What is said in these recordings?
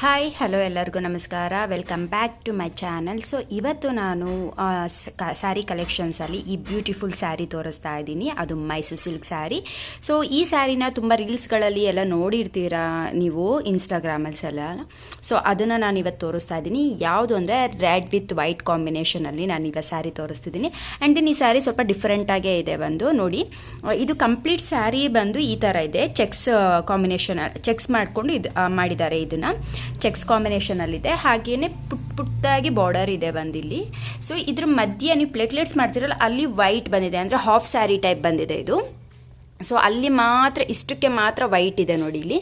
Hi hello ಎಲ್ಲರಿಗೂ ನಮಸ್ಕಾರ, welcome back to my channel. So ಇವತ್ತು ನಾನು ಸ್ಯಾರಿ ಕಲೆಕ್ಷನ್ಸಲ್ಲಿ ಈ ಬ್ಯೂಟಿಫುಲ್ ಸ್ಯಾರಿ ತೋರಿಸ್ತಾ ಇದ್ದೀನಿ. ಅದು ಮೈಸೂರು ಸಿಲ್ಕ್ ಸ್ಯಾರಿ. ಸೊ ಈ ಸ್ಯಾರಿನ ತುಂಬ ರೀಲ್ಸ್ಗಳಲ್ಲಿ ಎಲ್ಲ ನೋಡಿರ್ತೀರಾ ನೀವು ಇನ್ಸ್ಟಾಗ್ರಾಮಲ್ಸೆಲ್ಲ. ಸೊ ಅದನ್ನು ನಾನು ಇವತ್ತು ತೋರಿಸ್ತಾ ಇದ್ದೀನಿ. ಯಾವುದು ಅಂದರೆ ರೆಡ್ ವಿತ್ ವೈಟ್ ಕಾಂಬಿನೇಷನಲ್ಲಿ ನಾನು ಇವತ್ತು ಸ್ಯಾರಿ ತೋರಿಸ್ತಿದ್ದೀನಿ. ಆ್ಯಂಡ್ ದೆನ್ ಈ ಸ್ಯಾರಿ ಸ್ವಲ್ಪ ಡಿಫ್ರೆಂಟಾಗೇ ಇದೆ. ನೋಡಿ, ಇದು ಕಂಪ್ಲೀಟ್ ಸ್ಯಾರಿ ಬಂದು ಈ ಥರ ಇದೆ. ಚೆಕ್ಸ್ ಕಾಂಬಿನೇಷನ್, ಚೆಕ್ಸ್ ಮಾಡಿಕೊಂಡು ಇದು ಮಾಡಿದ್ದಾರೆ. ಇದನ್ನು ಚೆಕ್ಸ್ ಕಾಂಬಿನೇಷನಲ್ಲಿದೆ. ಹಾಗೆಯೇ ಪುಟ್ಟಾಗಿ ಬಾರ್ಡರ್ ಇದೆ ಬಂದಿಲ್ಲಿ. ಸೊ ಇದ್ರ ಮಧ್ಯೆ ನೀವು ಪ್ಲೇಟ್ಲೆಟ್ಸ್ ಮಾಡ್ತಿರಲ್ಲ, ಅಲ್ಲಿ ವೈಟ್ ಬಂದಿದೆ, ಅಂದರೆ ಹಾಫ್ ಸ್ಯಾರಿ ಟೈಪ್ ಬಂದಿದೆ ಇದು. ಸೊ ಅಲ್ಲಿ ಮಾತ್ರ, ಇಷ್ಟಕ್ಕೆ ಮಾತ್ರ ವೈಟ್ ಇದೆ ನೋಡಿ. ಇಲ್ಲಿ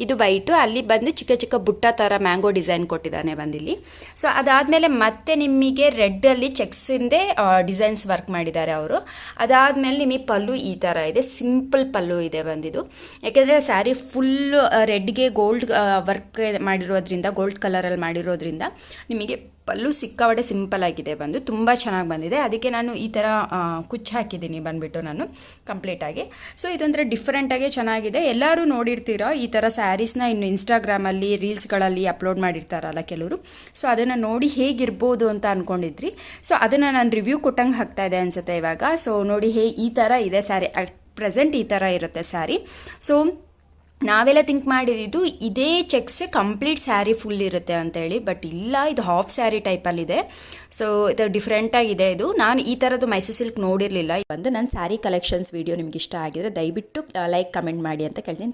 ಇದು ವೈಟು, ಅಲ್ಲಿ ಬಂದು ಚಿಕ್ಕ ಚಿಕ್ಕ ಬುಟ್ಟ ಥರ ಮ್ಯಾಂಗೋ ಡಿಸೈನ್ ಕೊಟ್ಟಿದ್ದಾನೆ ಬಂದಿಲ್ಲಿ. ಸೊ ಅದಾದಮೇಲೆ ಮತ್ತೆ ನಿಮಗೆ ರೆಡ್ಡಲ್ಲಿ ಚೆಕ್ಸಿಂದೇ ಡಿಸೈನ್ಸ್ ವರ್ಕ್ ಮಾಡಿದ್ದಾರೆ ಅವರು. ಅದಾದಮೇಲೆ ನಿಮಗೆ ಪಲ್ಲು ಈ ಥರ ಇದೆ, ಸಿಂಪಲ್ ಪಲ್ಲು ಇದೆ ಬಂದಿದ್ದು. ಯಾಕೆಂದರೆ ಸ್ಯಾರಿ ಫುಲ್ಲು ರೆಡ್ಗೆ ಗೋಲ್ಡ್ ವರ್ಕ್ ಮಾಡಿರೋದ್ರಿಂದ, ಗೋಲ್ಡ್ ಕಲರಲ್ಲಿ ಮಾಡಿರೋದ್ರಿಂದ ನಿಮಗೆ ಪಲ್ಲು ಸಿಕ್ಕಾಪಟ್ಟೆ ಸಿಂಪಲ್ ಆಗಿದೆ, ಬಂದು ತುಂಬ ಚೆನ್ನಾಗಿ ಬಂದಿದೆ. ಅದಕ್ಕೆ ನಾನು ಈ ಥರ ಕುಚ್ಚು ಹಾಕಿದ್ದೀನಿ ಬಂದುಬಿಟ್ಟು ನಾನು ಕಂಪ್ಲೀಟಾಗಿ. ಸೊ ಇದೊಂಥರ ಡಿಫ್ರೆಂಟಾಗಿ ಚೆನ್ನಾಗಿದೆ. ಎಲ್ಲರೂ ನೋಡಿರ್ತೀರೋ ಈ ಥರ ಸ್ಯಾರೀಸ್ನ ಇನ್ನು ಇನ್ಸ್ಟಾಗ್ರಾಮಲ್ಲಿ ರೀಲ್ಸ್ಗಳಲ್ಲಿ ಅಪ್ಲೋಡ್ ಮಾಡಿರ್ತಾರಲ್ಲ ಕೆಲವರು. ಸೊ ಅದನ್ನು ನೋಡಿ ಹೇಗಿರ್ಬೋದು ಅಂತ ಅಂದ್ಕೊಂಡಿದ್ರಿ. ಸೊ ಅದನ್ನು ನಾನು ರಿವ್ಯೂ ಕೊಟ್ಟಂಗೆ ಹಾಕ್ತಾಯಿದ್ದೆ ಅನಿಸುತ್ತೆ ಇವಾಗ. ಸೊ ನೋಡಿ ಈ ಥರ ಇದೆ ಸ್ಯಾರಿ, ಅಟ್ ಪ್ರೆಸೆಂಟ್ ಈ ಥರ ಇರುತ್ತೆ ಸ್ಯಾರಿ. ಸೊ ನಾವೆಲ್ಲ ಥಿಂಕ್ ಮಾಡಿದ್ದು ಇದೇ ಚೆಕ್ಸ್ ಕಂಪ್ಲೀಟ್ ಸ್ಯಾರಿ ಫುಲ್ ಇರುತ್ತೆ ಅಂತೇಳಿ, ಬಟ್ ಇಲ್ಲ, ಇದು ಹಾಫ್ ಸ್ಯಾರಿ ಟೈಪಲ್ಲಿದೆ. ಸೊ ಇದು ಡಿಫ್ರೆಂಟಾಗಿದೆ. ಇದು ನಾನು ಈ ಥರದ್ದು ಮೈಸೂರು ಸಿಲ್ಕ್ ನೋಡಿರಲಿಲ್ಲ. ಬಂದು ನನ್ನ ಸ್ಯಾರಿ ಕಲೆಕ್ಷನ್ಸ್ ವಿಡಿಯೋ ನಿಮ್ಗೆ ಇಷ್ಟ ಆಗಿದ್ರೆ ದಯವಿಟ್ಟು ಲೈಕ್ ಕಮೆಂಟ್ ಮಾಡಿ ಅಂತ ಕೇಳ್ತೀನಿ.